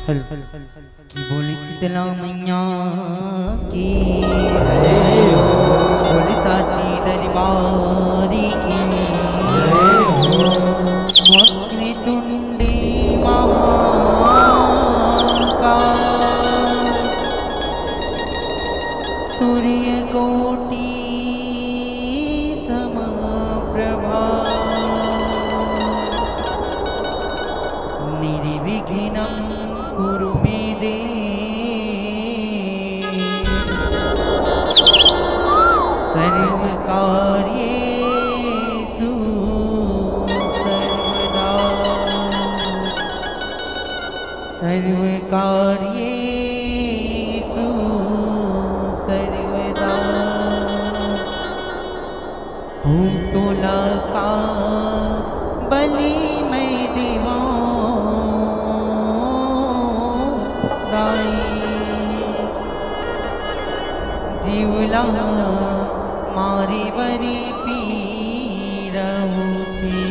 बोली शीतला मैया की, बोली साची दरबारी की, वक्रतुंडी महाकाल, सूर्य कोटि समप्रभा, निर्विघ्नं कुरु मे देव, सर्वकार्येषु सर्वदा, सर्वकार्येषु सर्वदा। हूँ तोला का बलि मैं देवा जीवला मारी बरी पीरहु थी,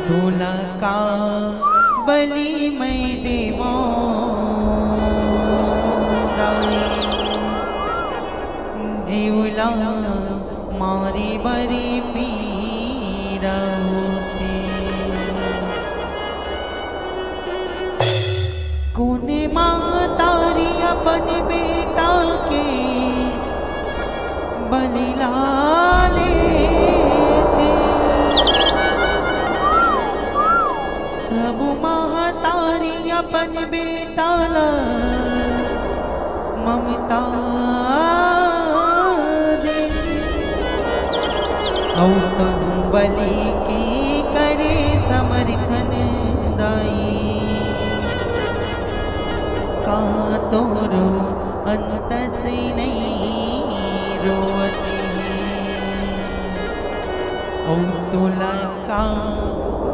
तोला का बलि मैं देवा जीवला मारी बरी पीरहु थी। कोने मातारी अपन बेटा के बलि लाले थे, सब महतारी अपन बेटा ला ममता दे, औतम बलि की करे समर्थन दाई, का तोरो अंत से नहीं रोती, औ तोला का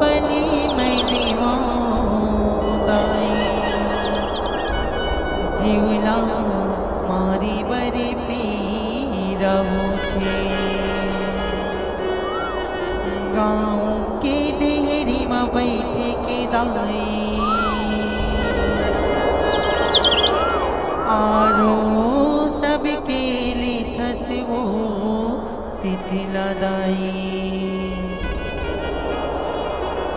बलि मैं देवा दाई, जीवला मारी बरे पीरहु थे। गाँव के डेहरी में बैठे के दाई, आरो सबके लिए थसवो शीतला दाई,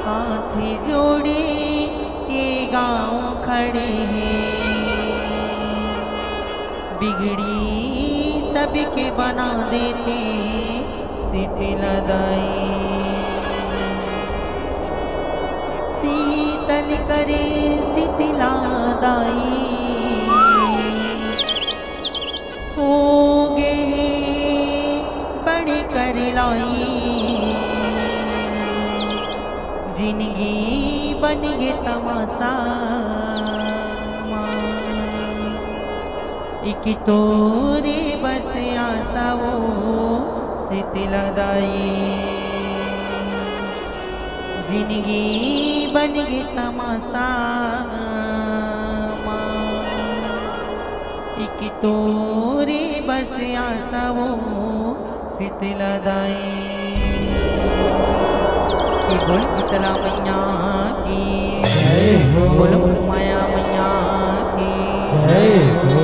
हाथी जोड़े ये गाँव खड़े हैं, बिगड़ी सबके बना देते शीतला दाई, शीतल करे शीतला दाई, होगे बड़े कर लाई, जिंदगी बन गे तमाशा, एक तोरे बस आशा वो शीतला दाई, जिंदगी बन गे तमाशा, एक तोरे बस आशा वो शीतला दाई। बोल शीतला मैया की जय हो, बोलो माया मैया की जय हो।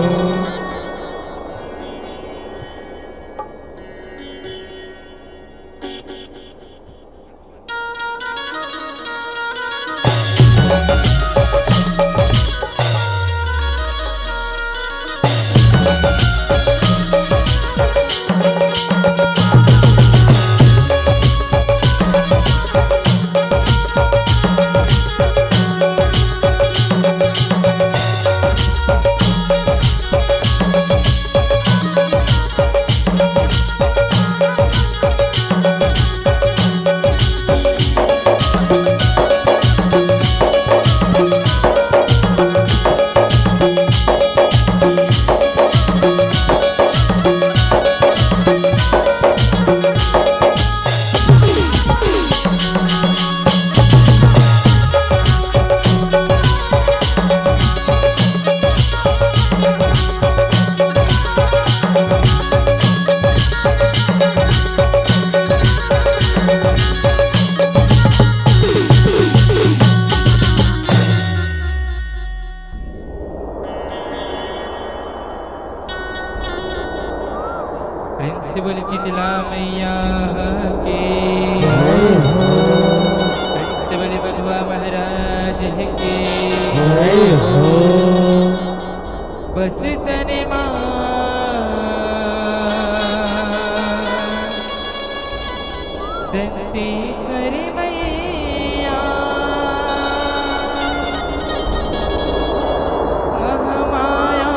बाबा महाराज की जय हो। बस तने मां दंतेश्वरी मैया महामाया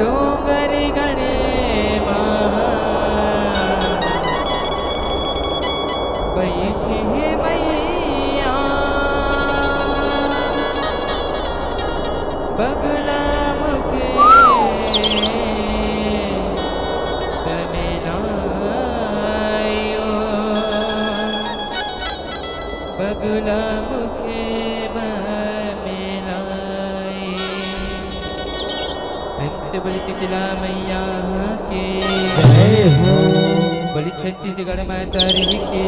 डोंगर गणे बैठे मैया बगला मुखे तमिलायो बगला मुखे बमिलाई नृत्य बलि चितला मैया के जय हो। बलि छत्तीसगढ़ माता रे के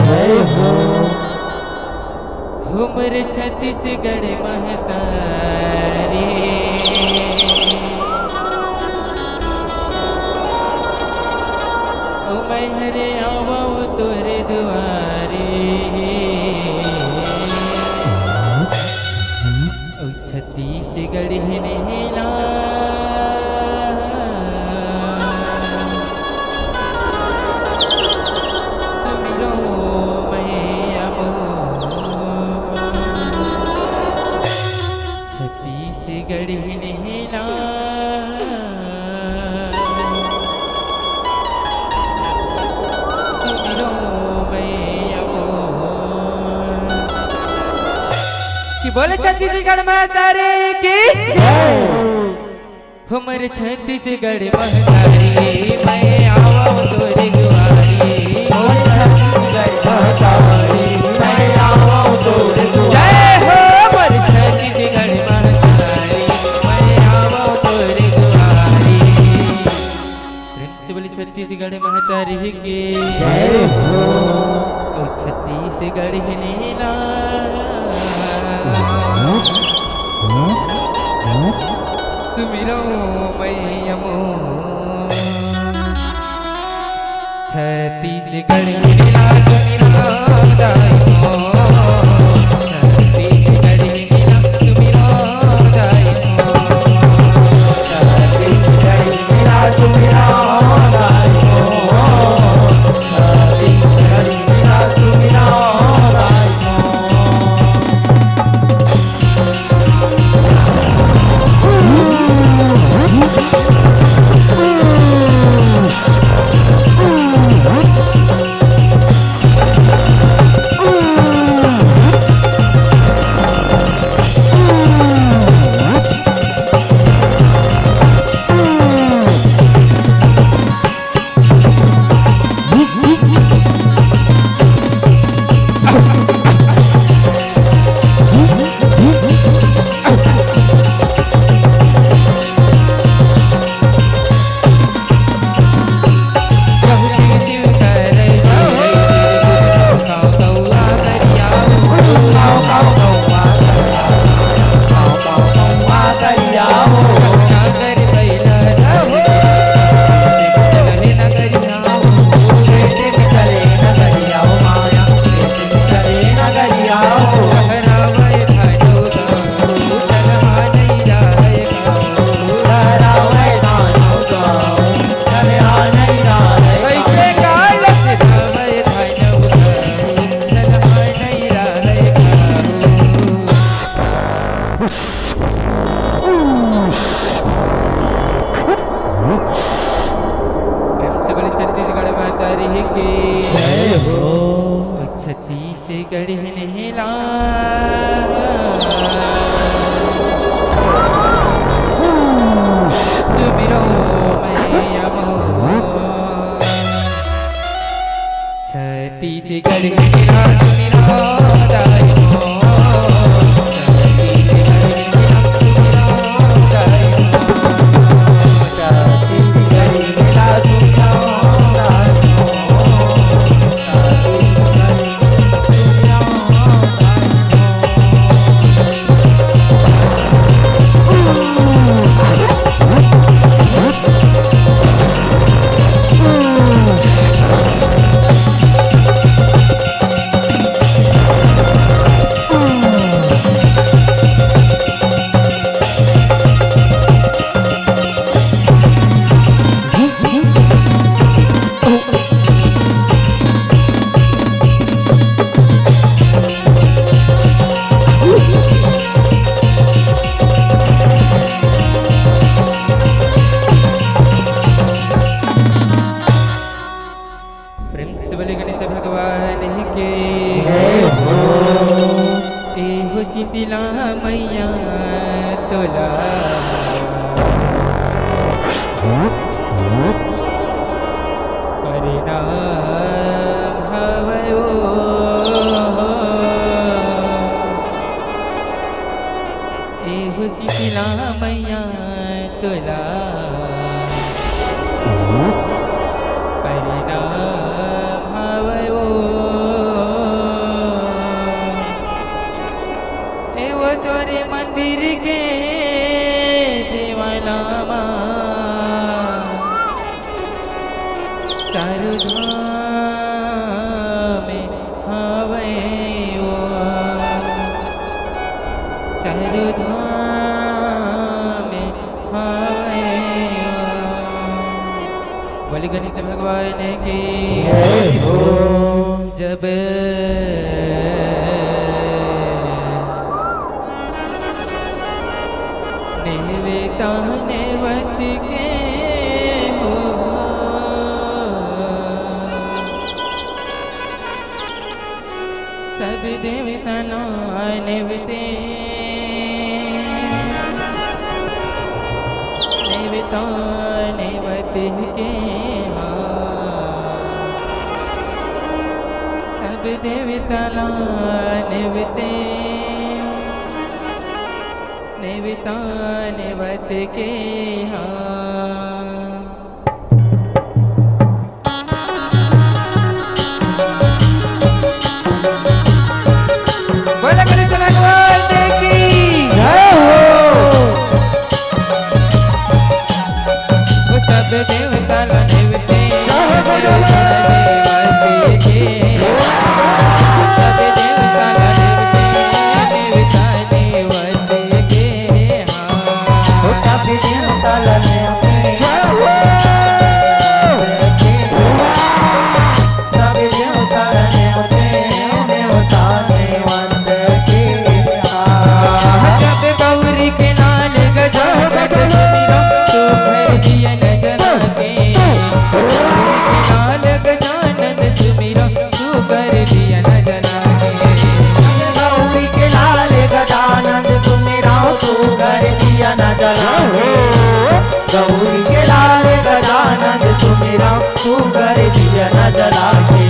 जय हो। उमर छत्तीसगढ़ माता रे ओ मैं हरे आवा तोरे दुआरे ओ छत्तीसगढ़ हिला छत्तीसगढ़ हिला कि बोले छत्तीसगढ़ माता रे की हमारे छत्तीसगढ़ माता रे मैं आवा तोरे दुआरी छत्तीसगढ़ माता रे मैं आवा तोरे दुआरी। जय हो हमारे छत्तीसगढ़ माता रे मैं आवा तोरे दुआरी प्रिंस बोली छत्तीसगढ़ माता रे के जय हो। ओ छत्तीसगढ़ हिला सुमिरो मैया छत्तीसगढ़ हिला सुमिरो दाइमो छत्तीसगढ़ हिला सुमिरो दाइमो छत्तीसगढ़ हिला सुमिरो दाइमो छत्तीसगढ़ हिला सुमिरो दाइमो। मैया तुला परिणाम हवो एवो तोरे मंदिर के देवाला चारु धाम हवे वो चारु धाम हवे बोले गणेश भगवान की जब नेवता नेवत के हो सब देवता नेवते नेवता नेवत के सब देवता नेवते नेवता नेवत के बोला गणेश भगवान की जय हो वो सब देवता नेवते गौरी के लाल गजानंद सुमिरा तू कर दिया न जला के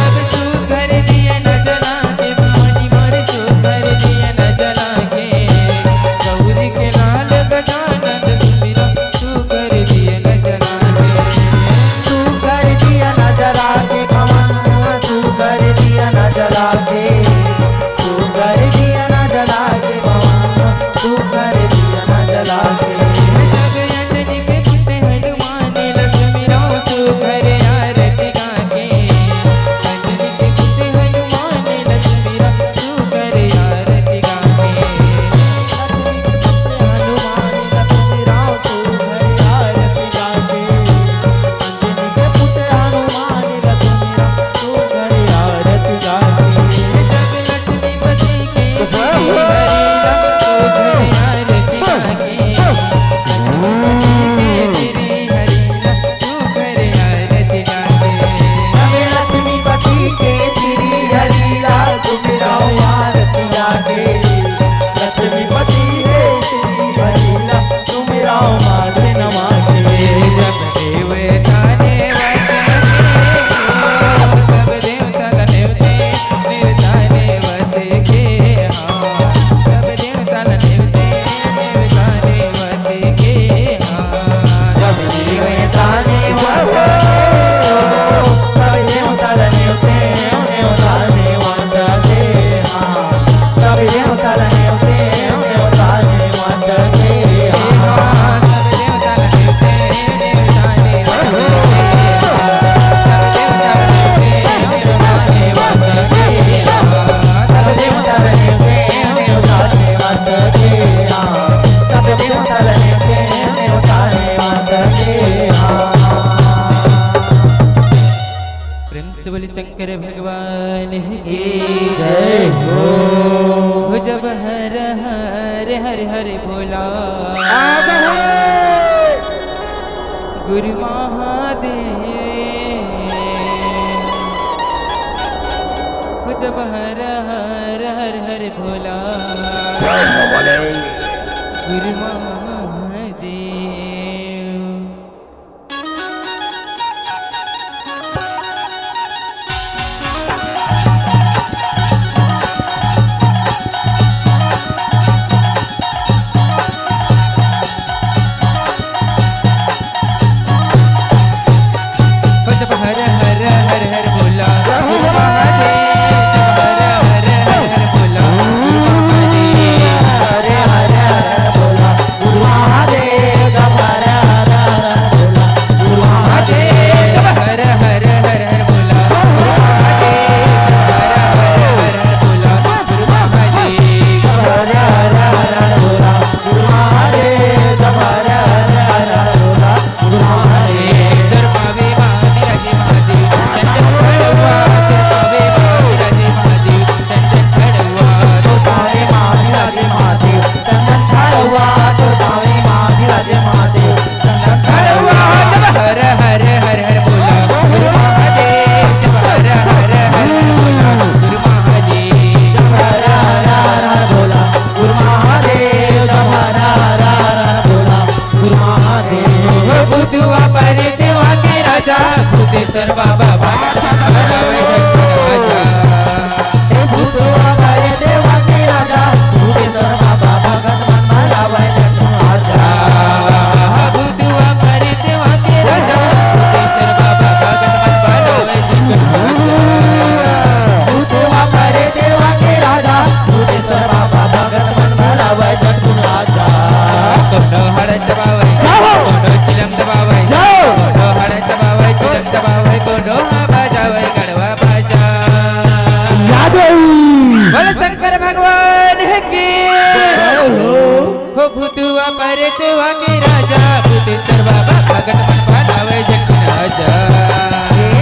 अब तू कर दिया न जला के भवानी मोर तू कर दिया न जला के गौरी के लाल गजानंद सुमिरा तू कर दिया न जला के तू कर दिया न जला के भवन तू कर दिया न जला के तू कर दिया न जला के भवन तू कर दिया न जला के शंकर भगवान की जय हो जब हर हर हर हर भोला गुरु महादेव जब हर हर हर हर भोला गुरु महादेव राजा भूतेश्वर बाबा बनावे झटपट राजा हे भूतवा करे देवा के राजा भूतेश्वर बाबा भगत मन बनावे झटपट राजा भूतवा करे देवा के राजा भूतेश्वर बाबा भगत मन बनावे झटपट राजा भूतवा करे देवा के राजा भूतेश्वर बाबा भगत मन बनावे झटपट राजा कोनो हड़ चबावे कोनो चिलम दबावे कोनो हड़ चबावे चिलम दबावे कोनो बजावे गड़वा बाजा बोल शंकर भगवान की हो भूतवा परतवा के राजा भूतेश्वर बाबा भगत मन बनावे झटपट राजा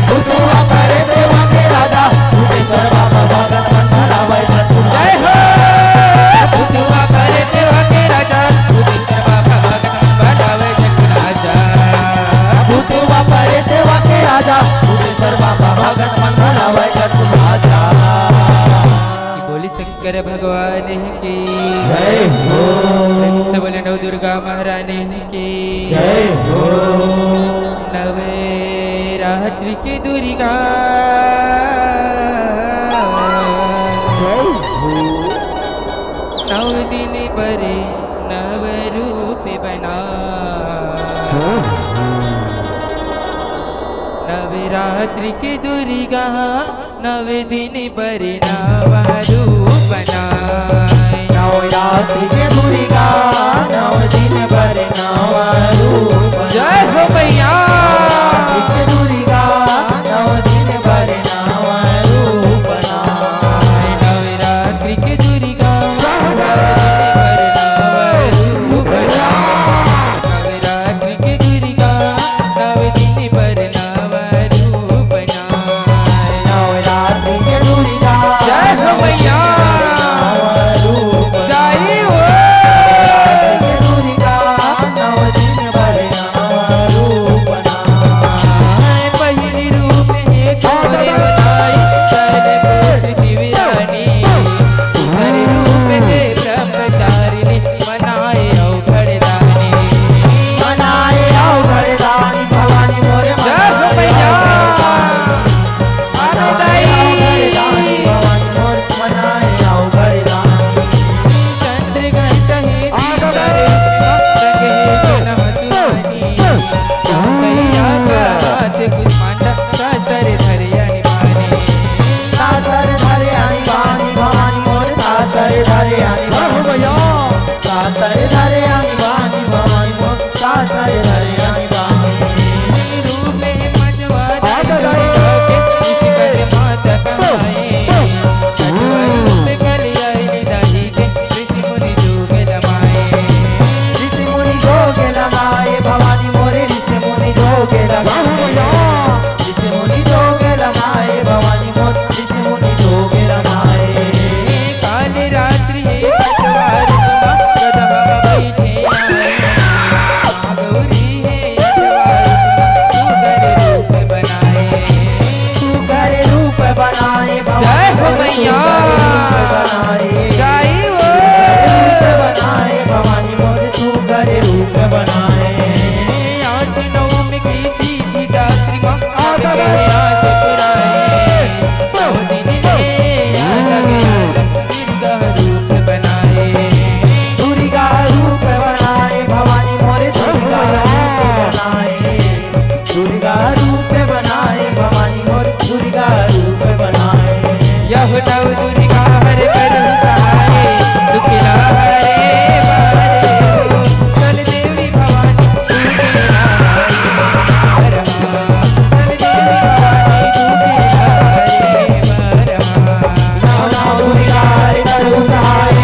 भूतवा करे देवा के राजा भूतेश्वर बाबा भगत मन बनावे झटपट जय हो भूतवा परतवा के राजा भूतेश्वर बाबा भगत मन बनावे झटपट राजा भूतवा करे देवा के राजा भूतेश्वर बाबा भगत मन बनावे झटपट राजा बोली शंकर भगवान की जय हो सब बोले नव दुर्गा महारानी की जय हो नवे रात्रि की दुर्गा नव दिन परे नव रूप बना नवरात्रि की दुर्गा नव दिन परे नव रूप बनाए नवरात्रि के दुर्गा नव दिन भर नव रूप जय हो मैया नवरात्रि के दुर्गा नव दिन भर नव रूप बनाए नवरात्रि की दुर्गा नवरात्रि की दुर्गा नव दिन पर नव रूप बनाए नवरात्रि के दुर्गा जय हो मैया नव रूप जय हो के दुर्गा नव दिन भर नव रूप बनाए पहली रूप है तोरे बताई चल पुत्र शिवरानी दूसरे रूप है ब्रह्मचारिणी मनाए औघड़दानी मनाए औघड़दानी भवानी मोरे जय हो मैया औघड़दानी भवानी मोरे मनाए औघड़दानी चंद्र घंटा है दीदार रंग है जन्म तुमानी कैया का हाथ कुष्मांडा सातर धरियानी पानी सातर धरे आनी बानी भवानी मोरे सातर धरे आनी बानी सातर धरे आनी बानी भवानी मोरे सातर धरे आनी बानी रूप में मजवा के निष्कल माता कमाए रूप कलियाई दाही के ऋषि मुनि जोग लमाए ऋषि मुनि जोगे लगाए भवानी मोरे ऋषि मुनि जोगे लगाए ऋषि मुनि जोगे लगाए भवानी मोरे ऋषि मुनि जोगे लगाए काल रात्रि है सतवार गधा बैठे आए गौरी है सतवार रूप बनाए तू करे रूप बनाए जय हो मैया बनाए जय हो रूप बनाए भवानी मोरे तू करे रूप बनाए आज नवमी की सीधी दात्री माँ आपके हाथ पुराए नौ दिन में अलग अलग दुर्गा रूप बनाए दुर्गा रूप बनाए भवानी मोरे दुर्गा रूप बनाए दुर्गा रूप बनाए भवानी मोरे दुर्गा रूप बनाए यह नव दुर्गा हर कर सहाय दुखिला हरे बारे हो चल देवी भवानी दुखिला हरे चल देवी भवानी दुखिला हरे नवना दुर्गा हरे करू सहाय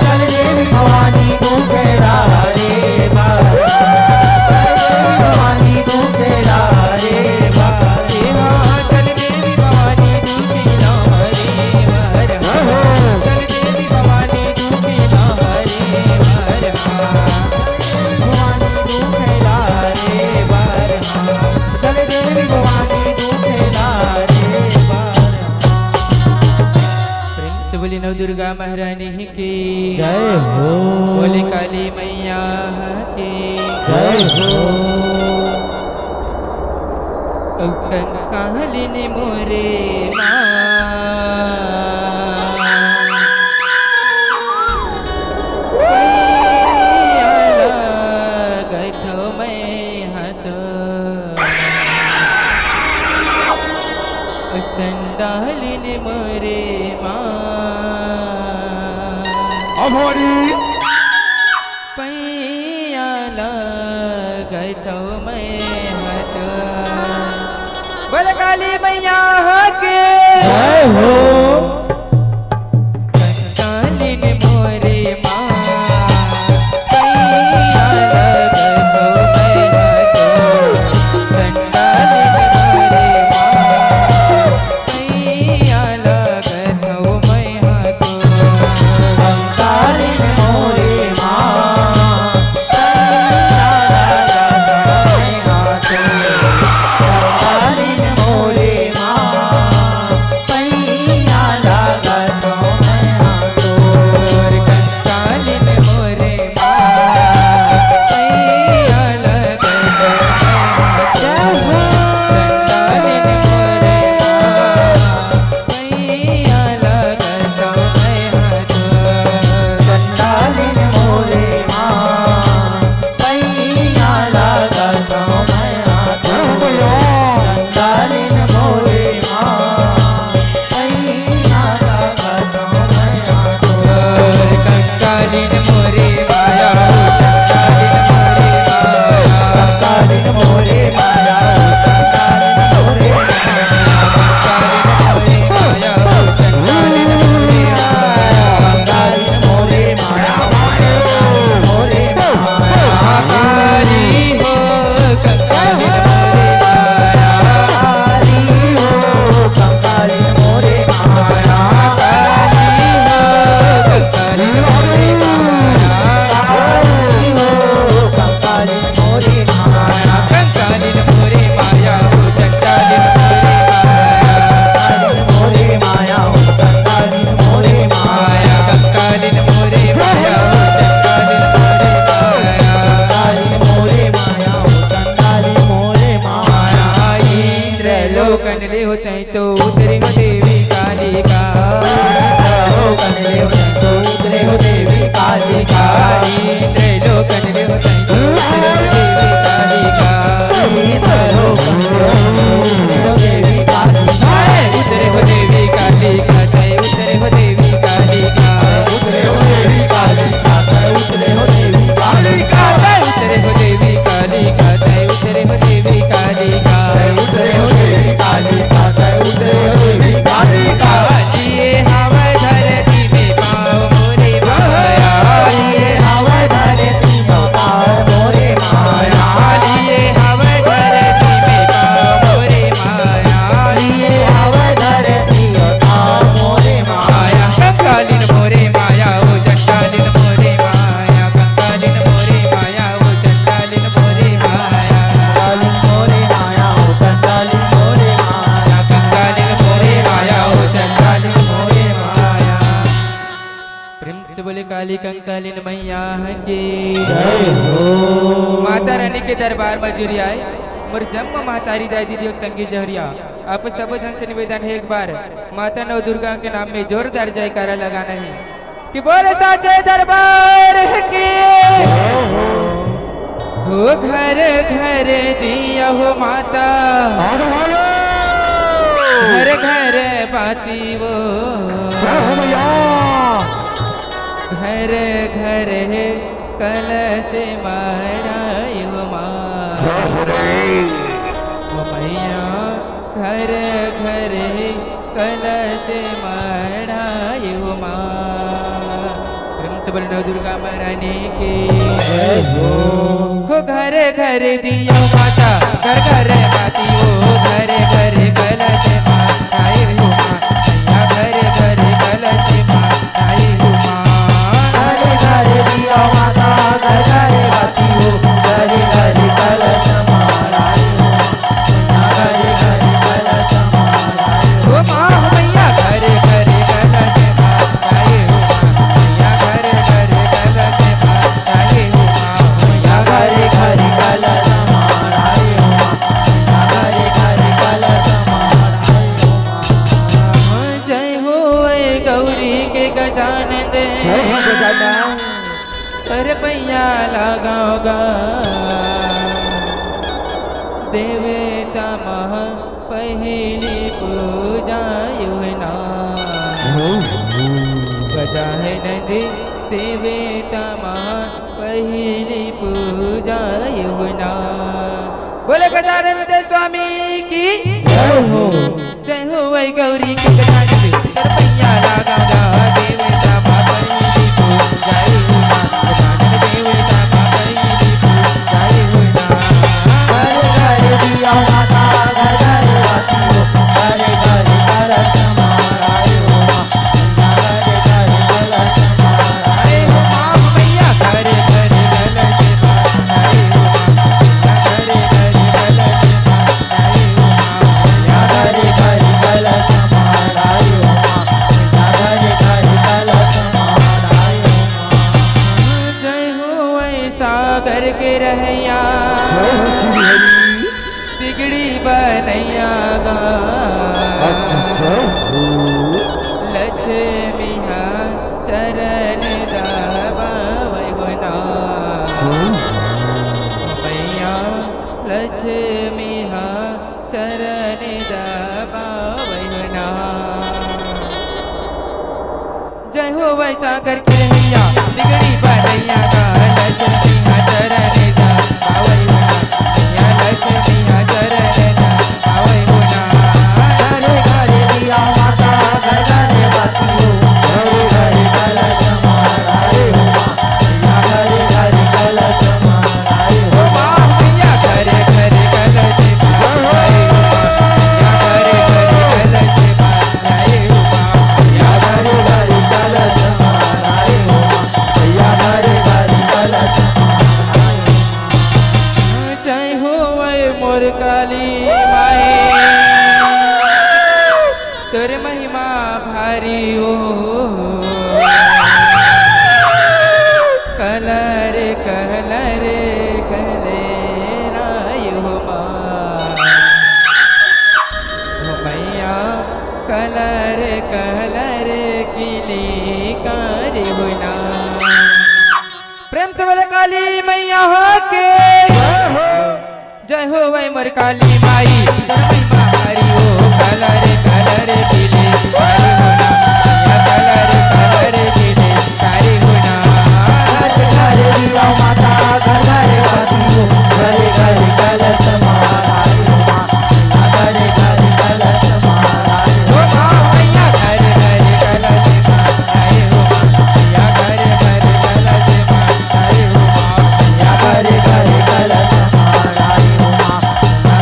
चल देवी भवानी दुखेरा हरे भवानी दुखेरा हरे चल देवी भवानी दुखिला हरे चल देवी भवानी दुखिला हरे भवानी दुखेरा हरे चल देवी भवानी दुखेरा हरे प्रेम से बोली नव दुर्गा महारानी की जय हो बोले काली मैया की जय जय हो कंकालिन मोरे माँ चंडालिन मोरे माँ हमारी पैया लगत मैं हत बोल काली मैया के जय हो कंकालिन मोरे माँ पैया लगत मैं हत चंडालिन मोरे कंकालिन मोरे माँ कंकालिन मोरे माँ पैया लागत मैं हाथो कंकालिन मोरे पैया लगत जय हो कंकालिन मोरे पैया लगत मैं कंकालिन मोरे माँ पैया लागत मैं हाथो कंकालिन मोरे माँ पैया लागत मैं हाथो कंकालिन मोरे माया कंकालिन मोरे माया कंकालिन मोरे माया कंकालिन मोरे माया कंकालिन मोरे माया कंकालिन मोरे माया काली हो कंकालिन मोरे माया काली हो कंकालिन मोरे माया काली हो कंकालिन मोरे माया काली हो कंकालिन मोरे माया कंकालिन मोरे माया हो कंकालिन मोरे माया कंकालिन मोरे माया कंकालिन मोरे माया कंकालिन मोरे माया कंकालिन मोरे माया इंद्र लोकन ले होते तो उतरे हो देवी कालिका कनले तो उतरे हो देवी कालिका इंद्र लोकन ले होते तो उतरे हो देवी कालिका देवी कालिका उतरे हो देवी कालिका उतरे हो देवी कालिका उतरे हो देवी कालिका उतरे हो देवी कालिका उतरे हो देवी कालिका उतरे हो देवी कालिका उतरे हो देवी कालिका उतरे हो देवी कालिका जिए हवा धरती में पाँव मोरे माया लिए हवा धरती में पाँव मोरे माया लिए हवा धरती में पाँव मोरे माया लिए हवा धरती में पाँव मोरे माया कंकालिन मोरे माया ओ चंडालिन मोरे माया कंकालिन मोरे माया ओ चंडालिन मोरे माया कंकालिन मोरे माया ओ कंकालिन मोरे माया कंकालिन मोरे माया ओ चंडालिन मोरे माया प्रेम से बोले काली कंकालिन मैया की जय हो माता रानी के दरबार में जुरी आए और जन्म महतारी दादी देव संगी जहरिया आप सब जन से निवेदन है एक बार माता नव दुर्गा के नाम में जोरदार जयकारा लगाना है कि बोले साचे दरबार की हो घर घर दिया हो माता घर घर बाती वो घर घर है कलश मढ़ाई हो माँ ओ मैया घर घर है कलश मढ़ाई हो माँ प्रेम से बोले नव दुर्गा महारानी की जय हो हो घर घर दिया माता घर घर बाती हो घर घर कलश मढ़ाई हो माँ मैया घर घर कलश मढ़ाई हो माँ घरे घरे दिया माता घर घरे बाती हो घरे घरे कलश महाराज हो घरे घरे कलश महाराज हो माँ हो मैया घर घर कलश मढ़ाई हो माँ मैया घर घर कलश मढ़ाई हो माँ मैया घरे घरे अरे पैया लगाओगा देवता मह पहली पूजा युना गजानन देवता मह पहली पूजा युना। बोले गजानंद स्वामी की जय हो वै गौरी की गजानन पैया लगाओगा देवता मह पहली पूजा युना गजानन देवता मह पहली पूजा युना। घर घर दिया माता घर घर आती हो घर घर कलश मारायो माँ घर घर कलश अरे हो माँ मैया घर घर कलश मारायो माँ घर घर कलश मारायो माँ घर घर कलश मारायो माँ घर घर कलश मारायो जय हो ऐसा करके रहैया बिगड़ी बनैया गा लक्ष्मी चरण दबावना मैया लक्ष्मी चरण दबावना। जय हो वैसा करके रहिया बिगड़ी बनैया का लक्ष्मी चरण दबावना मैया लक्ष्मी चरण दबावना। घर घर दिया माता घर घर आती हो घर घर कलश मारायो माँ घर घर कलश मारायो हो माँ मैया घर घर कलश मारायो माँ मैया घर घर कलश मारायो माँ मैया घर घर कलश मारायो माँ घर घर कलश मारायो। जय हो वै मोर काली माए तोर महिमा भारी ओ कलर कलर कले राय हो माँ हो मैया कलर कलर किली कारी होना। प्रेम से बोले काली मैया हो के जय हो वै मोर काली माई तोर महिमा भारी हो कलर कलर किले कारी होना मैया कलर कलर किले कारी होना। घर घर दिया माता घर घर आती हो घर घर कलश मारायो माँ घर घर कलश मारायो हो माँ मैया घर घर कलश मारायो माँ मैया घर घर कलश मारायो माँ मैया घर घर कलश मारायो माँ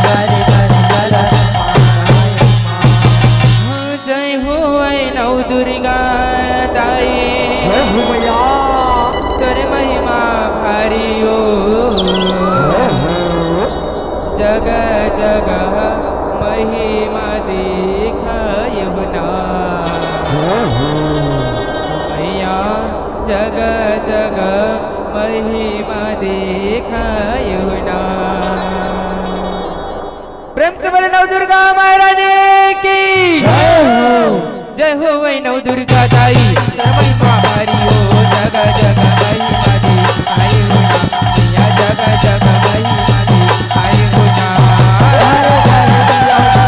घर घर कलश मारायो माँ। जय हो ऐ नौ दुर्गा दाई जय हो मैया तोर महिमा भारी ओ जग जग महिमा दिखायो ना मैया जग जग महिमा दिखायो ना। प्रेम से बोले नव दुर्गा महारानी की जय हो वै नव दुर्गा दाई तोर महिमा भारी हो जग जग महिमा दिखाई होना मैया जग जग महिमा दिखाई होना। घर घर दिया माता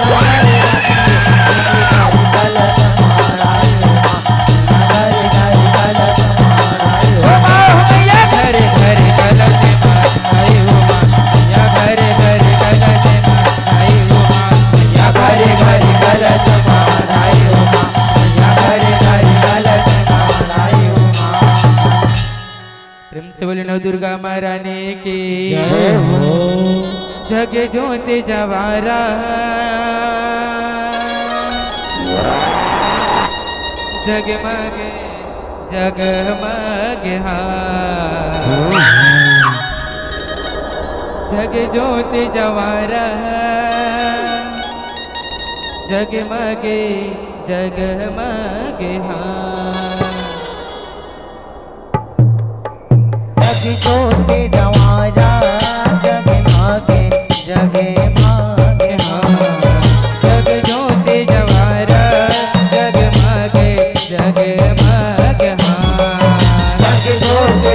घर घर कलश मारायो माँ घर घर कलश मारायो हो माँ हो मैया घर घर कलश माराई हो माँ मैया घर घर कलश माराई हो माँ मैया घर घर कलश माराई हो माँ मैया घर घर कलश माराई हो माँ। प्रेम से बोले नव दुर्गा महारानी की जय हो जग ज्योति जवारा जगमग जगमग जग ज्योति जवारा जगमग जगमग जग ज्योति जवारा जगमगे जगमगे जग ज्योति जवारा जगमग जगमग जग ज्योति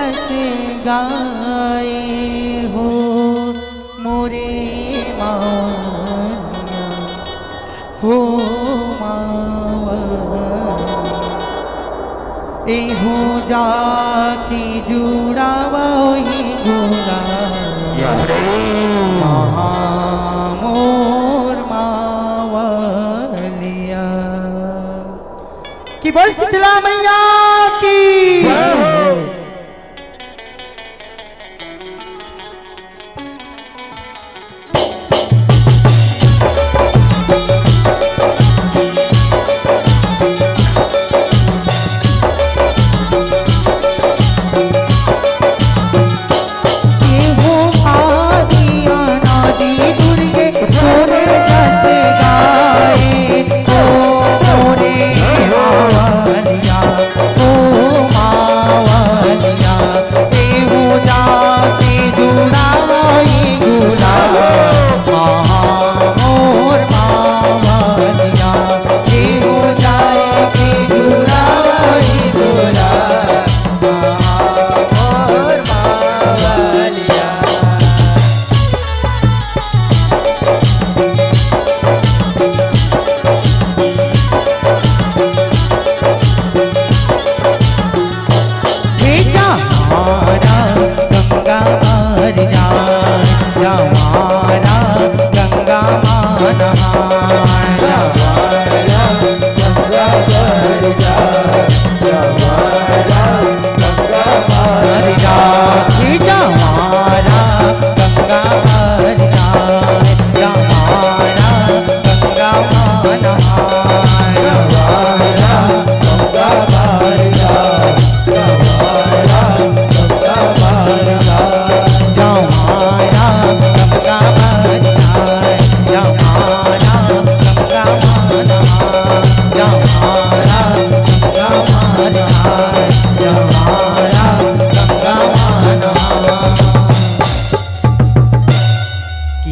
जस गाए हो मोरे मावलिया हो मावलिया एहो जाति जुड़ा वही गुला मोर मावलिया की बोल शीतला मैया की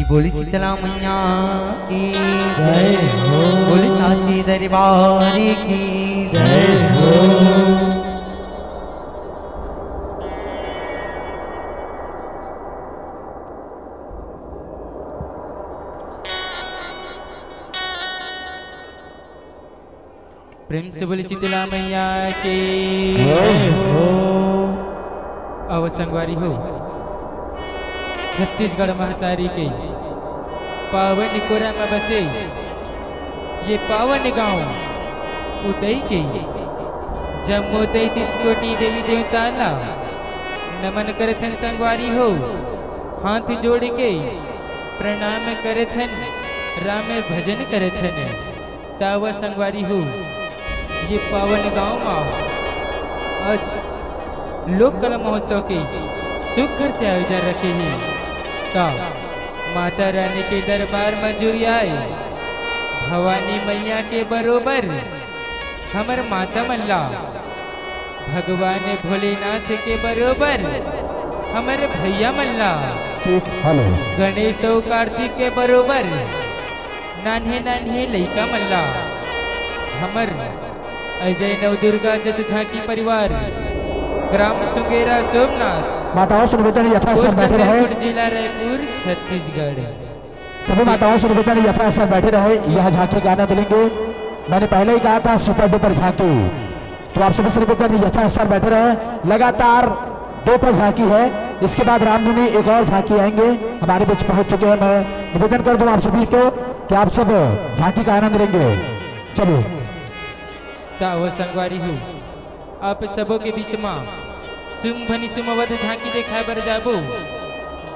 बोली शीतला मैया की जय हो बोली साची दरबार की जय हो प्रेम से बोली शीतला मैया की जय हो अब संगवारी हो छत्तीसगढ़ महतारी के पावन कोरा में बसे ये पावन गांव उदय के जमोदय 30 कोटि देवी देवताला नमन करथन संगवारी हो हाथ जोड़ के प्रणाम करथन राम भजन करथन तावा संगवारी हो ये पावन गांव में आज लोक कला महोत्सव के सुखर से आयोजन रखे हैं का माता रानी के दरबार मंजूरी आए भवानी मैया के बरोबर हमर माता मल्ला भगवान भोलेनाथ के बरोबर हमारे भैया मल्ला गणेश और कार्तिक के बरोबर नान्हे नान्हे लइका मल्ला हमर अजय नव दुर्गा जस झांकी परिवार ग्राम सुंगेरा सोमनाथ माताओं से निवेदन यथास्थान बैठे रहे जिला रायपुर छत्तीसगढ़ सभी माताओं से निवेदन यथास्थान बैठे रहे यह झांकी का आनंद लेंगे मैंने पहले ही कहा था सुपर डुपर झांकी तो आप सभी से निवेदन यथास्थान बैठे रहे लगातार 2 पर झांकी है इसके बाद रामधुनी एक और झांकी आएंगे हमारे बीच पहुंच चुके हैं मैं निवेदन कर दूं आप सभी को कि आप सब झांकी का आनंद लेंगे चलिए संगवारी हूँ आप सबों के बीच में सुमभनी सुमवद झांकी देखाए बर जाबो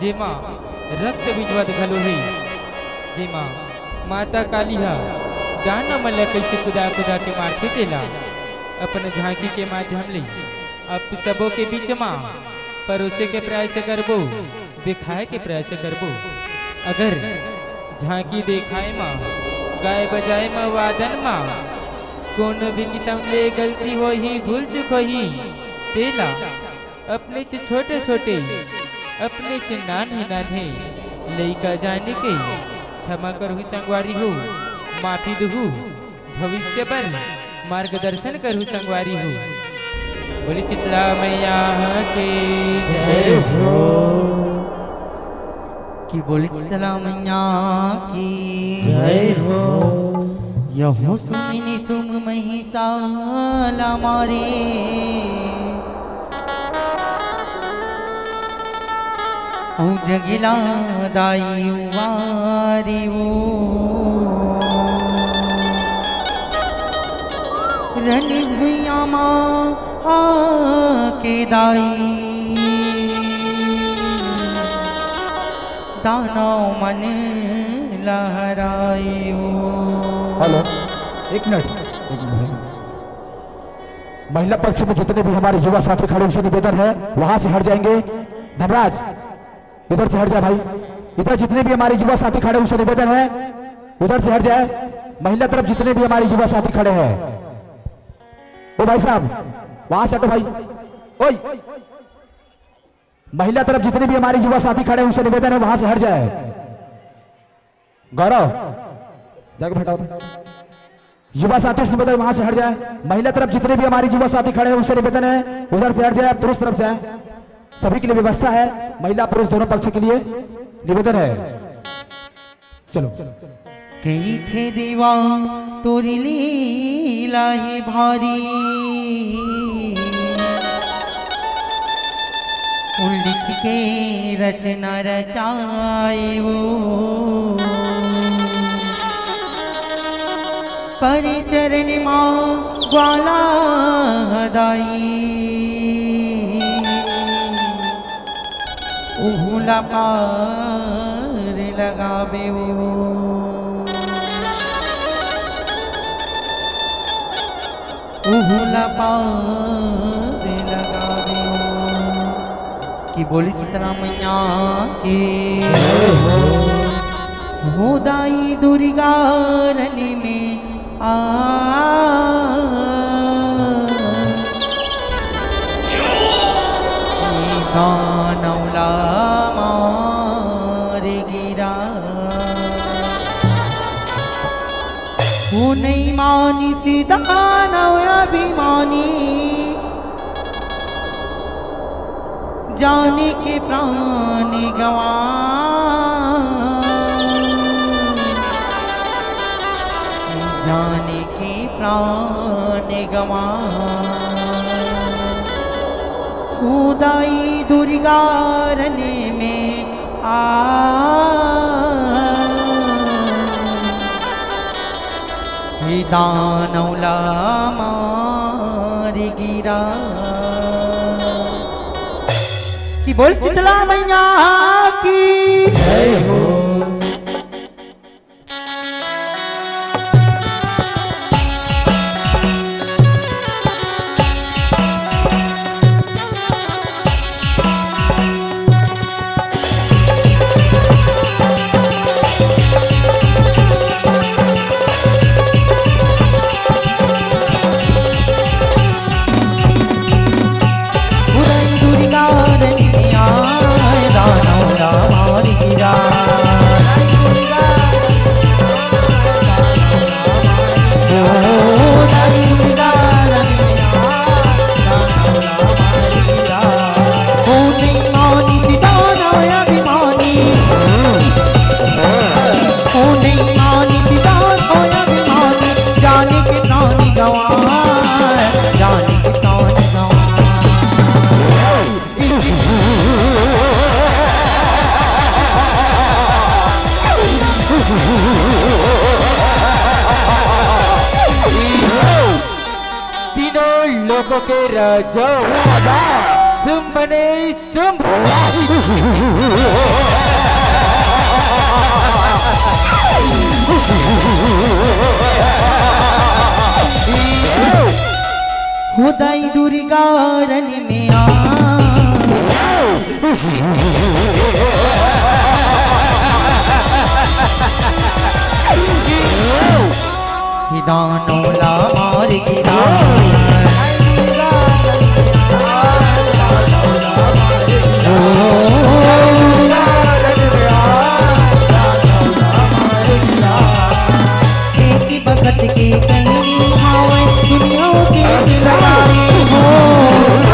जेमा रक्त बीजवद घलो है जेमा माता काली हा दाना मल्ला कैसे कुदा कुदा के मारते तेला अपन झांकी के माध्यम ले आप सबों के बीच में परोसे के प्रयास करबो दिखाए के प्रयास करबो अगर झांकी देखाए माँ गाय बजाए माँ वादन माँ कौन भी किस्म ले गलती हो ही भूल चुक हो ही तेला अपने च छोटे छोटे अपने च नान्हे नान्हे लइका जाने के क्षमा करहु संगवारी हो माफी दहु भविष्य पर मार्गदर्शन करहु संगवारी हो बोली शीतला मैया की जय हो। कि बोली शीतला मैया की जय हो। यहो सुमिनी सुम महिषाला मारे औ जगिला दाई वारी वो रन भुइया माँ आके दाई दानव मन लहरायो। हेलो, एक मिनट। महिला पक्ष में जितने भी हमारे युवा साथी खड़े उनसे निवेदन है वहां से हट जाएंगे। धनराज इधर से हट जाए भाई। इधर जितने भी हमारे युवा साथी खड़े उनसे निवेदन है उधर से हट जाए। महिला तरफ जितने भी हमारे युवा साथी खड़े हैं ओ भाई साहब वहां से हटो भाई। ओए महिला तरफ जितने भी हमारे युवा साथी खड़े हैं उनसे निवेदन है वहां से हट जाए। गौरव जाकर हटाओ। युवा साथी से निवेदन वहां से हट जाए। महिला तरफ जितने भी हमारे युवा साथी खड़े हैं उनसे निवेदन है उधर से हट जाए। पुरुष तरफ जाए। सभी के लिए व्यवस्था है। महिला पुरुष दोनों पक्ष के लिए निवेदन है। चलो कई थे देवा तोरी लीला है भारी लिख के रचना रचाए वो परिचरण माँ ग्वाला हदाई उहुला पार लगावे वो उहुला पार लगावे कि बोली शीतला मैया के हो दाई दुर्गा रन में नौला मार गिरा वो नहीं मानी सीधा नव अभिमानी जाने के प्राण गवा जाने के प्राण गवा खुदाई दुर्गा रन में दानौला मार गिरा कि बोल शीतला मैया की जय हो। तीनों लोगों के राजा सुम्बने सुम्ब खुदाई दुर्गा रन में दानौला मार गिरा एक बखत के कहीं दुनिया के लगाए हो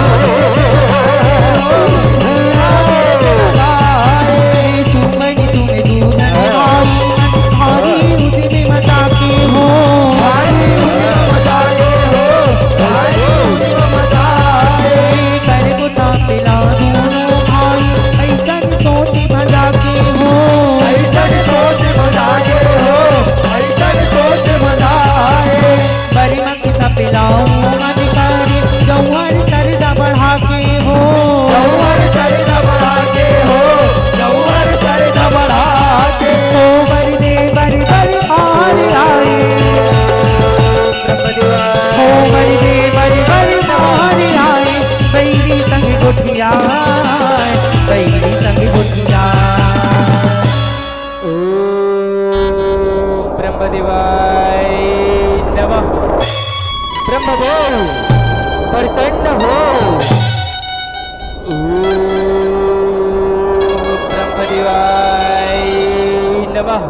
आह,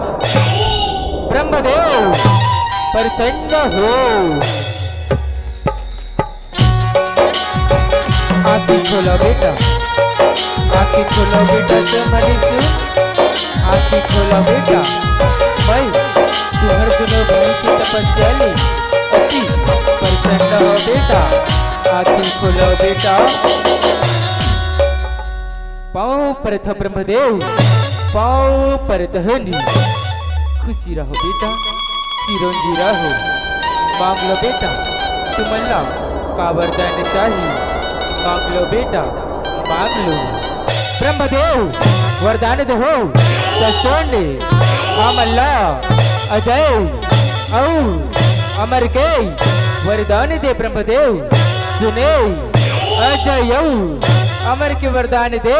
ब्रह्मदेव प्रसन्न हो। आँखें खोलो बेटा, आँखें खोलो बेटा, मनीषु आँखें खोलो बेटा। भाई तुम्हारे दोनों भाई की तपस्या ली अति प्रसन्न हो बेटा। आँखें खोलो बेटा। पाँव पर था ब्रह्मदेव, पाँव पर धनी। खुशी रहो बेटा, चिरंजी रहो। मांग लो बेटा तुम अल्लाह का वरदान चाहिए। मांग लो बेटा, मांग लो। ब्रह्मदेव वरदान दो तो सुन हम अल्लाह अजय और अमर के वरदान दे। ब्रह्मदेव सुने अजय अमर के वरदान दे।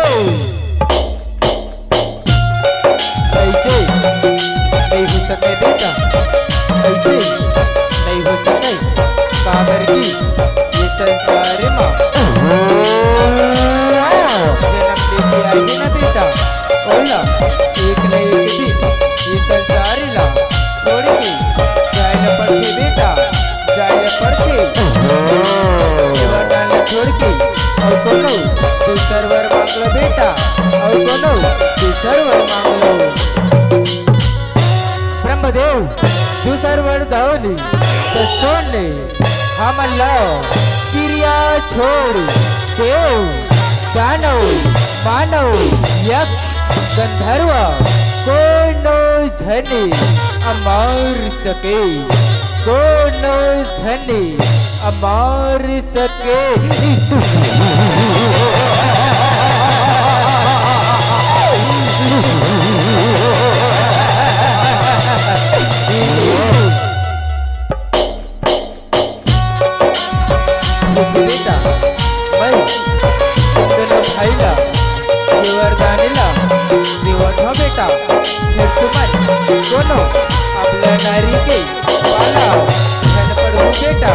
ऐसे नहीं हो सके बेटा, ऐसे नहीं हो सके। काबर की ये संसार माँ जन्म लेके आई ना बेटा। ओला एक न एक दिन ये संसार ला छोड़ के जाए न पड़ते बेटा, जाए न पड़ते। वरदान छोड़ के और कोनो दूसर वर मांग लो बेटा, और कोनो दूसर वर मांग लो। ब्रह्मदेव दूसर वर दाओली तो सुन ले हम अल्लाह क्रिया छोड़ देव दानव मानव यक्ष गंधर्व कोनो झने अमार सके, कोनो झने अमार सके। बेटा भाई दोनों भाई ला वरदान ला निवड हो बेटा। फिर तुम्हारी दोनों आपल्या नारी के वाला धन पडू बेटा।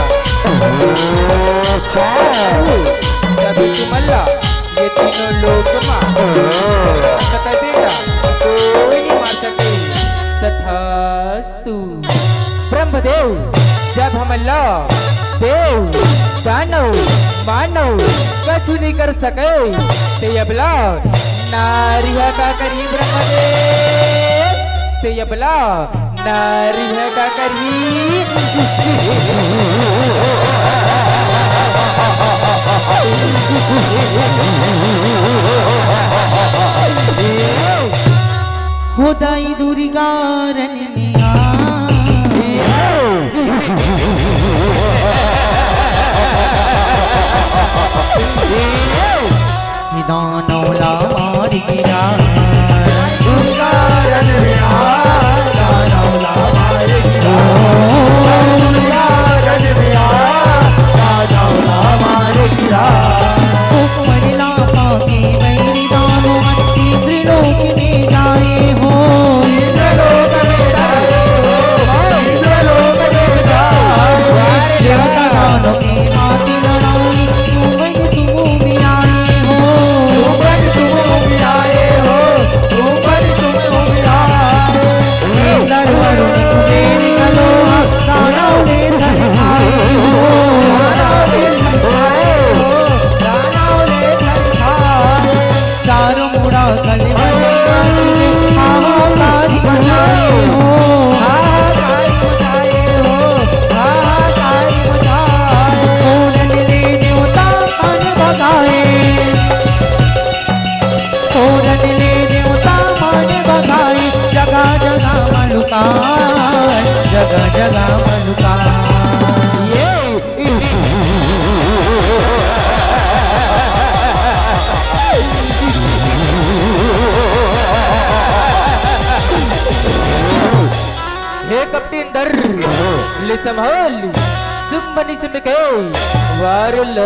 तभी तुम्हाला ये तीनों लोग मां सका बेटा कोई नहीं मार सके। तथास्तु। ब्रह्मदेव जब हम अल्लाह देव दानव मानव कछु नहीं कर सके ते अबला नारी है का करी। ब्रह्मदेव ते अबला नारी है का करी। होदाई दुर्गा रन में दानौला मार गिरा दुर्गा रन में दानौला मार गिरा दुर्गा रन में दानौला मार गिरा। कुमरला पाके वैरी दानो मट्टी त्रिलोक में जाए हो, त्रिलोक में जाए हो, त्रिलोक में जाए। देवता दानों के माती लड़ाई तुम भी आए हो, तुम भी आए हो, तुम भी आए। इंद्र वरुण कुबेर गलोहा दानव ने धन खाए हो, दानव ने धन खाए हो, दानव ने धन खाए। चारों मुड़ा कलवल हाहाकार मचाए हो, हाहाकार मचाए हो, हाहाकार मचाए। पूरन ले देवता मन बगाए, पूरन ले देवता मन बगाए। जगह जगह मलुकार, जगह जगह मलुकार। हे कप्तान दर ले संभाल सुम बनी सुन के वारुल।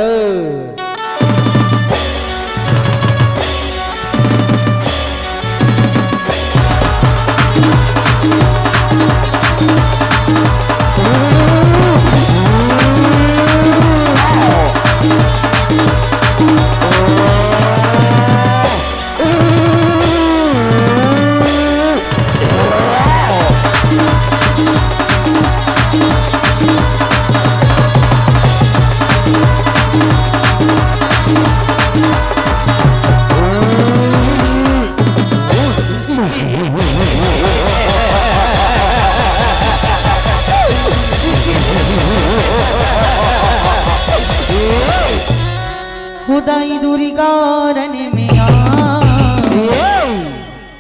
खुदाई दूरी कारण में आ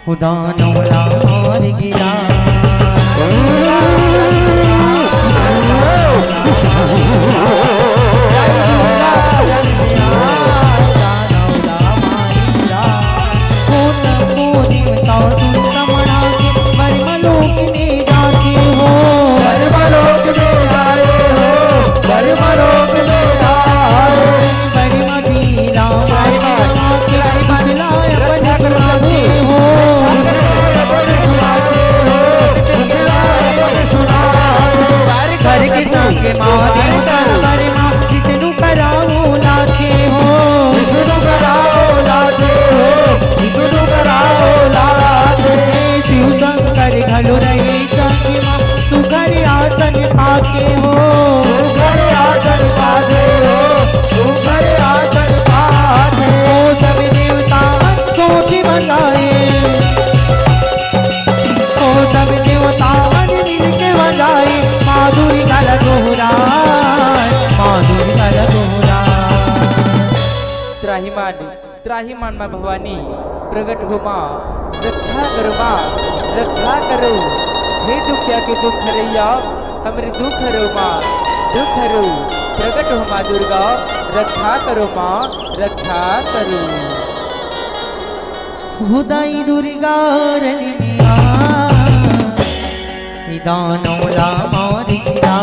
खुदा नौला मार गिरा त्राहिमाम माँ भवानी प्रगट हो माँ, रक्षा करो माँ, रक्षा करो। हे दुखिया के दुख हरैया हमरे दुख हरो माँ, दुख हरो। प्रगट हो माँ दुर्गा, रक्षा करो माँ, रक्षा करो। खुदाई दुर्गा रन मिया दानौला मार गिरा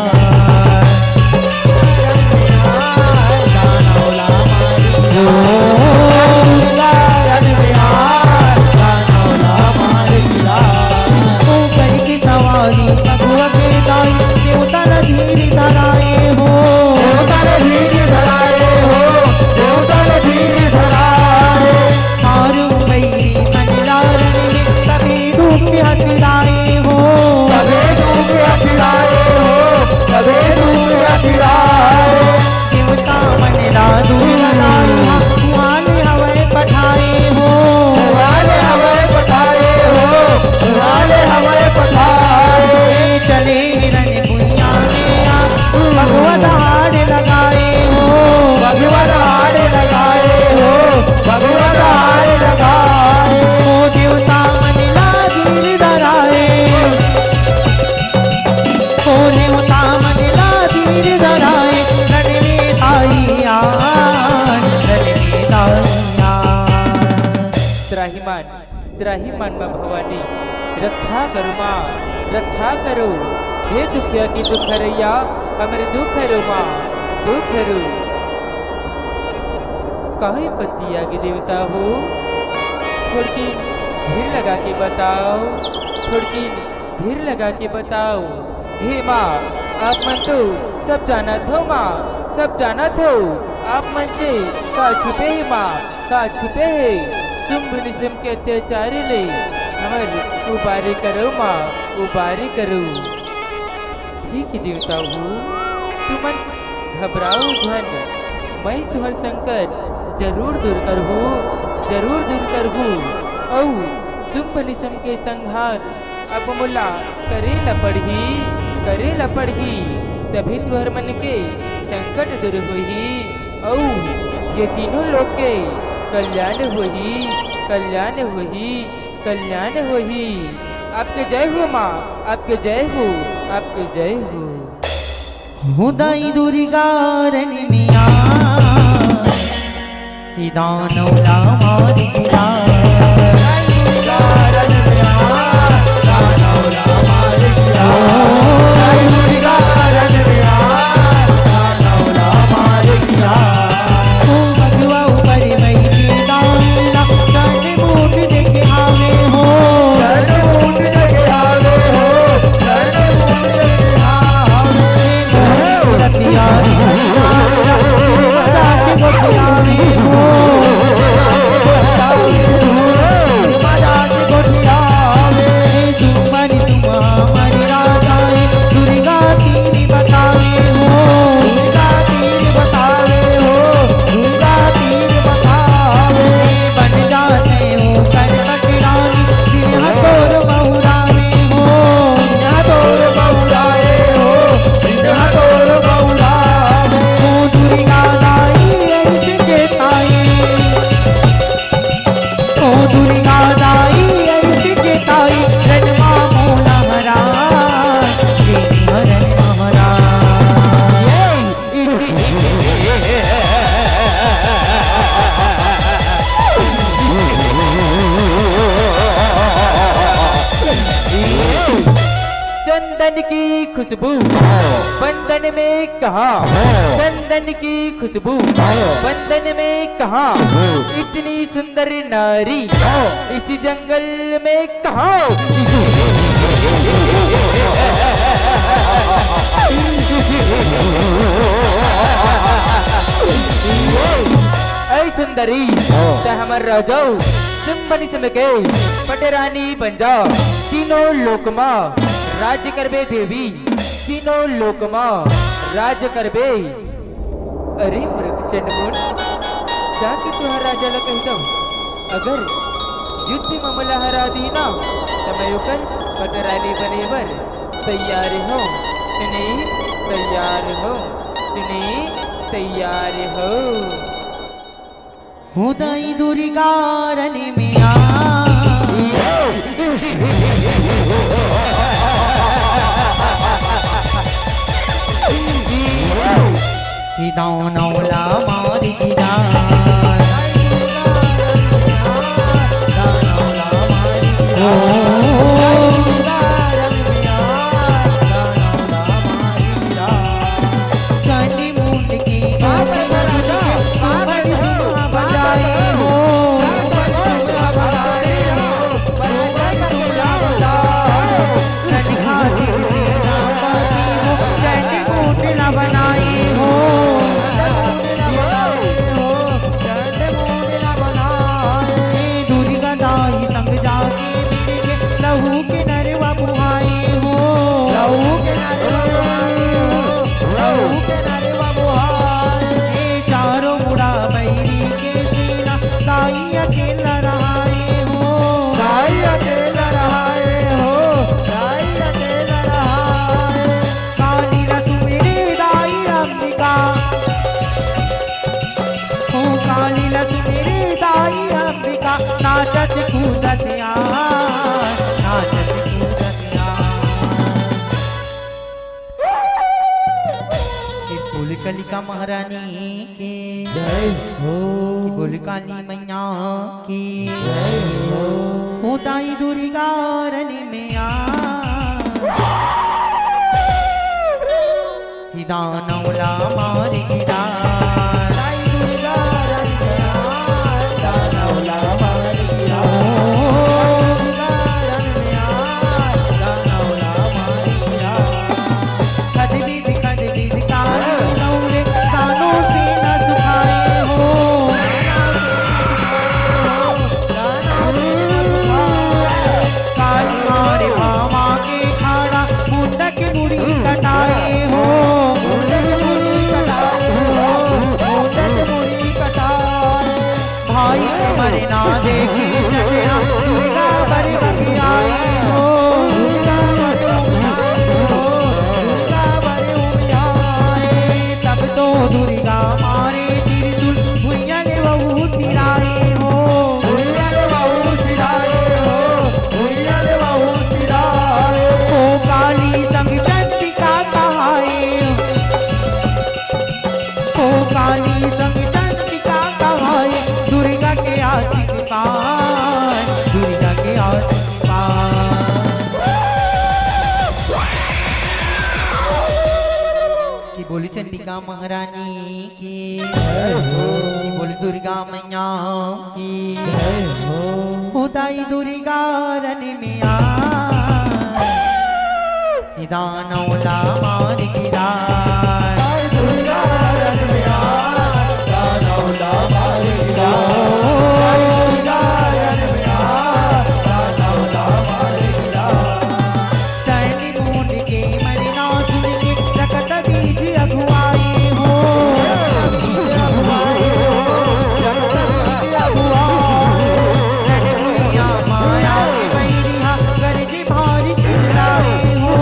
त्राहिमाम माँ भवानी रक्षा करो माँ, रक्षा करो। हे दुखिया की दुख हरैया हमरे दुख हरो माँ, दुख हरो। काहे पति आगे देवता हो, थोड़ी धीर लगा के बताओ, थोड़ी धीर लगा के बताओ। हे माँ आप मन तो सब जाना थो माँ, सब जाना थो। आप मन से का छुपे है माँ, का छुपे है। शुंभ निशुंभ के अत्याचारी ले हमर उबारी करो माँ, उबारी करो। ठीक देवता हूँ, तुमन घबराओ धन, मैं तुहर संकट जरूर दूर करहूँ, जरूर दूर करहूँ। औ शुंभ निशुंभ के संहार अब मुला करे न पड़ही, करे न पड़ही। तभी तुहर मन के संकट दूर होही। औ ये तीनों लोग के कल्याण होही, कल्याण होही, कल्याण होही। आपके जय हो माँ, आपके जय हो, आपके जय हो। खुदाई दुर्गा रन मिया दानौला मार गिरा चंदन की खुशबू बंधन में कहा, चंदन की खुशबू बंधन में कहा, इतनी सुंदर नारी इस जंगल में कहा। ऐ सुंदरी ते हमर राजाऊ तुम बनी समके पटरानी बन जाओ, तीनों लोकमा राज करबे देवी, तीनों लोकमा राज करबे। अरे मृग चंडमुंड जाके तुहार राजा ला कह दो, अगर युद्ध में मला हरा दी ना तो मैं ओकर पटरानी बने बर तैयार हो। सुनी तैयार हो, सुनी तैयार हो। हुदाई दुर्गा रन में आ नौला मार गिरा कलिका महारानी की जय हो, बोल काली मैया की जय हो। होताई दुर्गा रन में आ हिदानौला मार गिरा दुर्गा रन में आ, दानौला मार गिरा बोली चंडिका महारानी की जय हो, बोली दुर्गा मैया की जय हो। होताई दुर्गा रन में आ दानौला मार गिरा दुर्गा रन में आ दानौला मार गिरा दुर्गा रन में आ दानौला मार गिरा। सैनी मुंड के मरना सुन के रकत बीज अगुआई हो, माया के बैरिया गर्ज भारी चिल्लाए हो।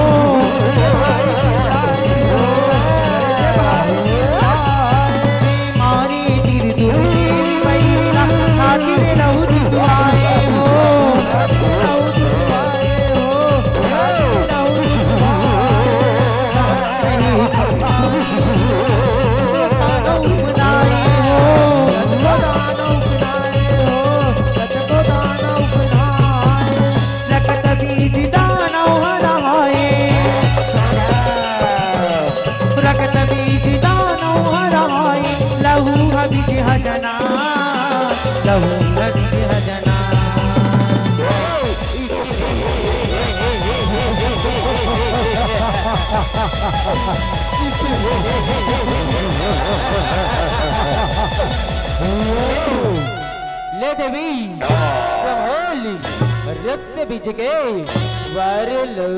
ले देवी संभाल रक्त बीज के वार लो।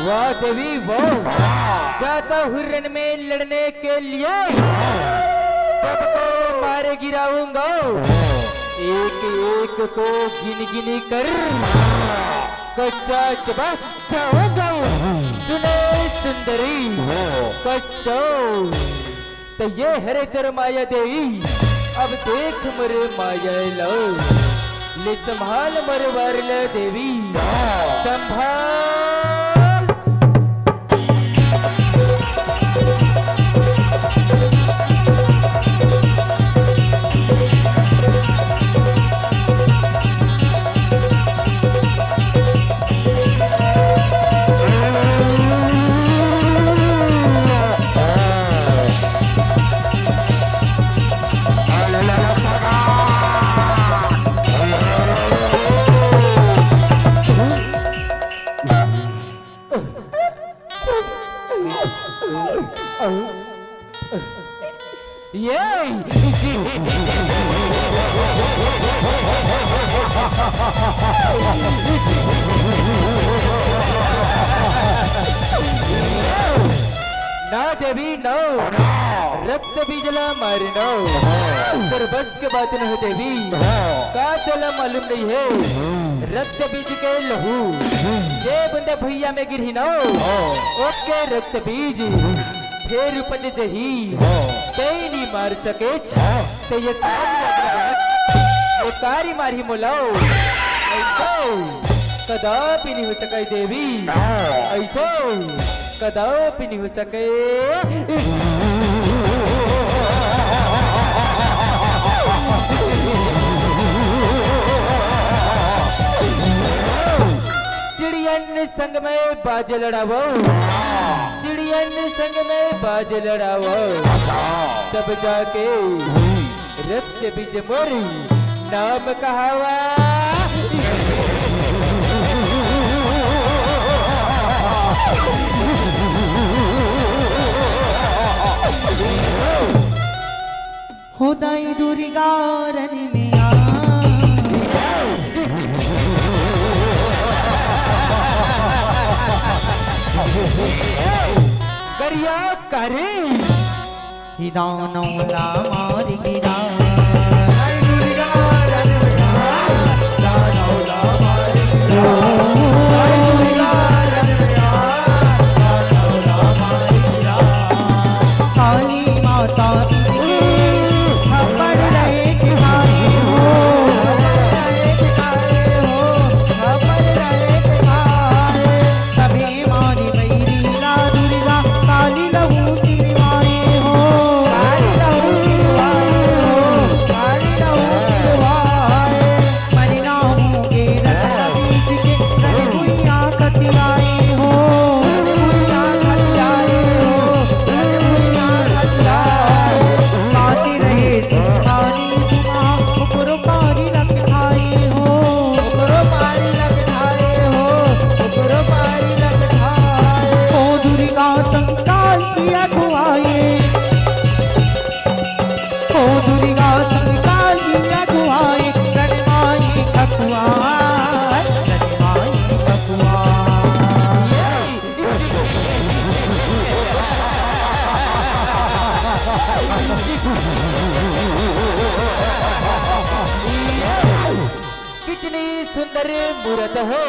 वाह देवी वाह, जाता हूँ रण में लड़ने के लिए, सबको मारे गिराऊंगा, एक एक को गिन गिन कर कच्चा चबा जाऊंगा। सुने सुंदरी कच्चो, तो ये हरे तेरे माया देवी, अब देख मरे माया लो, ले संभाल मरे वार ले देवी संभाल। ना देवी नो, रक्त बीजला मारनो, पर बस के बात न हो देवी, का चला मालूम नहीं है, रक्त बीज के लहू, ये बंदे भैया में गिरी नो, ओके रक्त बीज, फिर उपज दही, कहीं नहीं मार सके, तो ये कारी मारी मोलाओ, ऐसा कदापि नहीं हो सके देवी, ऐसा कदापि नहीं हो सके। चिड़ियन संग में बाज लड़ावो, चिड़ियन संग में बाज लड़ावो, तब जाके रक्त बीज मोरी नाम कहावा। होदाई दुर्गा रन में आ, गरिया करे हिदानों ला मार गिरा, काली माता खबर रहे तुम्हारे हो, खबर रहे तुम्हारे, सभी मारी बैरी ला दुर्गा काली लहू की माए हो, काली लहू की माए हो, काली लहू की माए, परिणामों के रत बीच के रन भुइया कतियाए हो, रन भुइया कतियाए हो, रन भुइया कतियाए। कितनी सुंदर मूर्त है,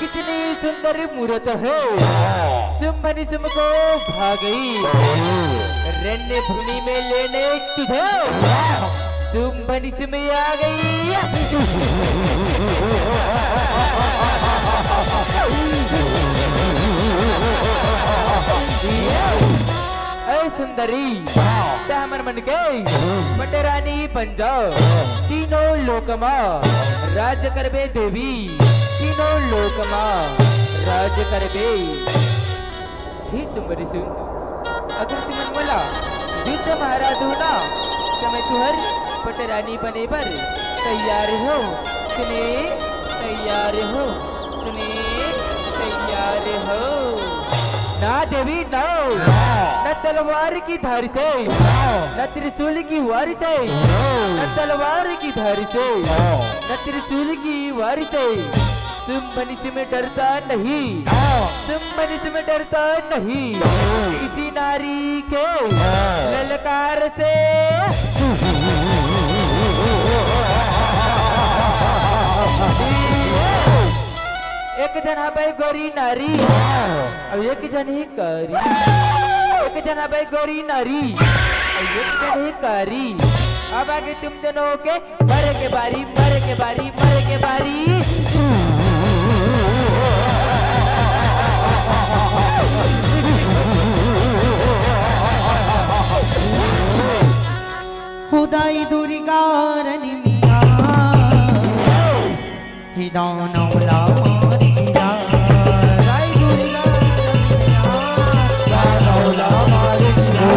कितनी सुंदर मूर्त है। सुम्भनी सुम को भागई रण्य भूमि में लेने तुझे, सुम्भनी सुम आ गई। ऐ सुंदरी हमर मन के पटरानी पंजाब तीनों लोकमा राज्य करबे देवी, तीनों लोकमा राज्य करबे। ही सुंदरी सुन, अगर तुम मला युद्ध महाराज हो ना तो मैं तुहर पटरानी बने पर तैयार हो। सुने तैयार हो, सुने तैयार हो। ना देवी ना, न तलवार की धार से, न त्रिशूल की वार से, न तलवार की धार से, न त्रिशूल की वार से। सुम्भनी से मैं डरता नहीं, सुम्भनी से मैं डरता नहीं, किसी नारी के ललकार से। एक जन भाई गोरी नारी, अब एक जन ही कारी, एक जन भाई गोरी नारी, अब एक जन ही कारी। अब आगे तुम दोनों के मरे के बारी, मरे के बारी, मरे के बारी। खुदाई दुर्गा रनी मिया ही दानवला मारी गिरा। खुदाई दुर्गा रनी मिया दानवला मारी गिरा।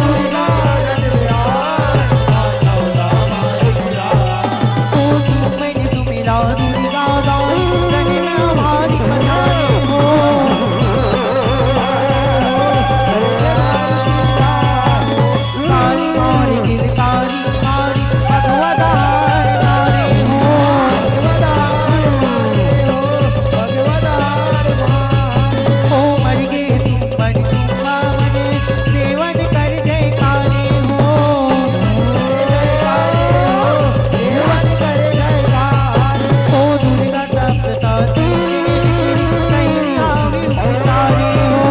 दुर्गा रनी मिया दानवला मारी गिरा। ओ तुम मेरा दुर्गा दाई रनी मिया मारी खजाने हो। काली मारी गिर काली मारी भगवदार नारी हो। भगवदार हो मर गए तुम बन तुम मामने सेवन कर जय काली हो। सेवन कर जय काली हो। दुर्गा सप्तता तेरी कहीं आवी उतारी हो।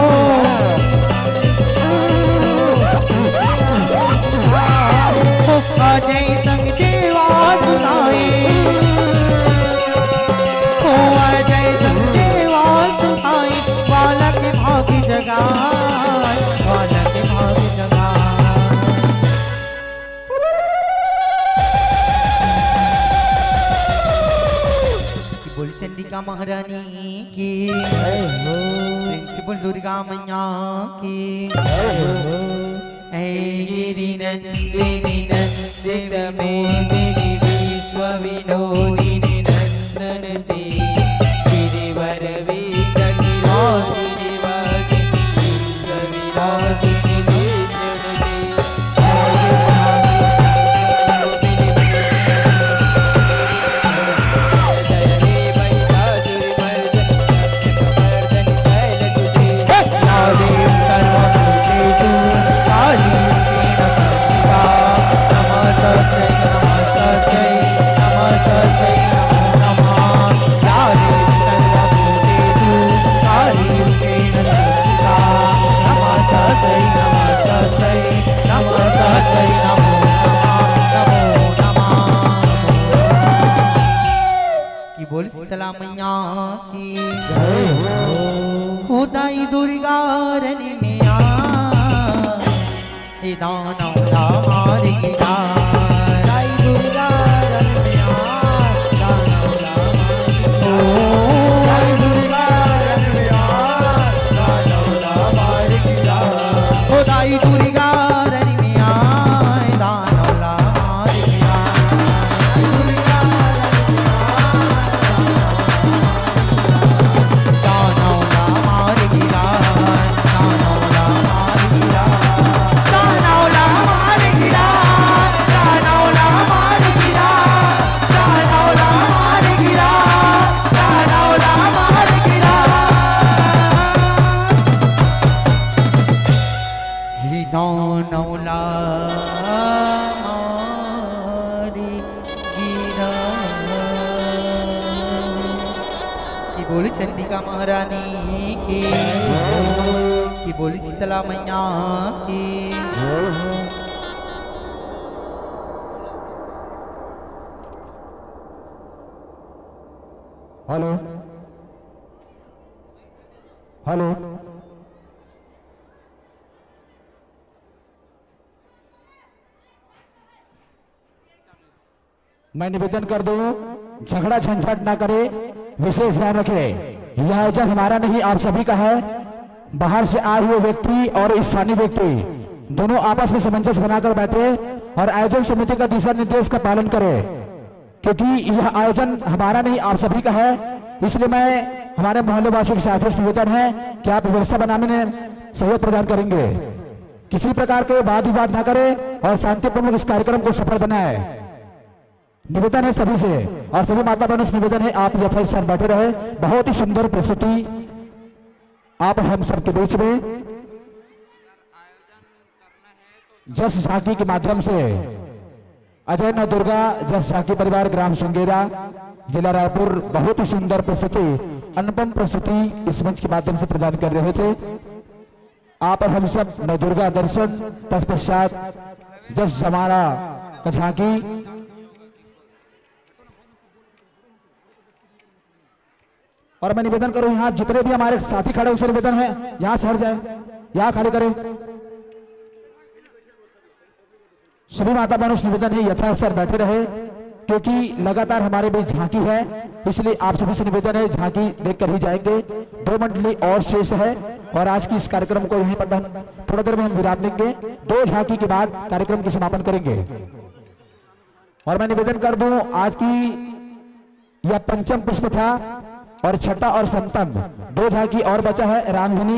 अजय संग देवा सुनाए हो। अजय संग देवा सुनाए वाला के भाग जगाए, वाला के भाग जगाए। बोल चंडिका महारानी की, प्रिंसिपल दुर्गा मैया की। गिरि नंदिनी नंदित मेदिनी विश्व विनोदिनी नंदन ते गिरिवर वेद गिरोधिनी वासिनी विश्व विनोदिनी नंदन ते। बोल शीतला मैया की खुदाई दुर्गा रनी मिया दानवला मारी गिरा। खुदाई दुर्गा रनी मिया दानवला मारी गिरा। दानवला मारी गिरा। खुदाई दुर्गा रनी मिया दानवला मारी गिरा। दानवला मारी गिरा। दानवला मारी गिरा। दानवला मारी गिरा। दानवला मारी गिरा। दानवला मारी गिरा। दानवला मारी गिरा। नौ नौला मारी गिरा की बोली चंडिका महारानी की बोली शीतला मैया की। हेलो हेलो मैं निवेदन कर दूं, झगड़ा झंझट ना करे, विशेष ध्यान रखे। यह आयोजन हमारा नहीं, आप सभी का है। बाहर से आए हुए व्यक्ति और स्थानीय व्यक्ति दोनों आपस में सामंजस्य बनाकर बैठे और आयोजन समिति का दिशा निर्देश का पालन करें, क्योंकि यह आयोजन हमारा नहीं, आप सभी का है। इसलिए मैं हमारे मोहल्ले वासियों के साथ निवेदन है कि आप व्यवस्था बनाने में सहयोग प्रदान करेंगे, किसी प्रकार के वाद विवाद न करें और शांतिपूर्वक इस कार्यक्रम को सफल बनाए। निवेदन है सभी से और सभी माता बहनों से निवेदन है, आप यथास्थान बैठे रहे। बहुत ही सुंदर प्रस्तुति आप हम सबके बीच में जस झांकी के माध्यम से अजय न दुर्गा जस झांकी परिवार ग्राम सुंगेरा जिला रायपुर बहुत ही सुंदर प्रस्तुति, अनुपम प्रस्तुति इस मंच के माध्यम से प्रदान कर रहे थे। आप और हम सब न दुर्गा दर्शन तत्पश्चात जस जमारा का झांकी। और मैं निवेदन करूं, यहाँ जितने भी हमारे साथी खड़े उनसे निवेदन है यहाँ से हट जाए, यहाँ खाली करें। सभी माता बहनों से निवेदन है यथास्थिर बैठे रहे, क्योंकि लगातार हमारे बीच झांकी है, इसलिए आप सभी से निवेदन है झांकी देखकर ही जाएंगे। 2 मंडली और शेष है और आज की इस कार्यक्रम को यहीं पर थोड़ा देर में हम विराम देंगे। 2 झांकी के बाद कार्यक्रम की समापन करेंगे। और मैं निवेदन कर दूं, आज की यह पंचम पुष्प था और छठा और संतम 2 झांकी और बचा है रामधनी।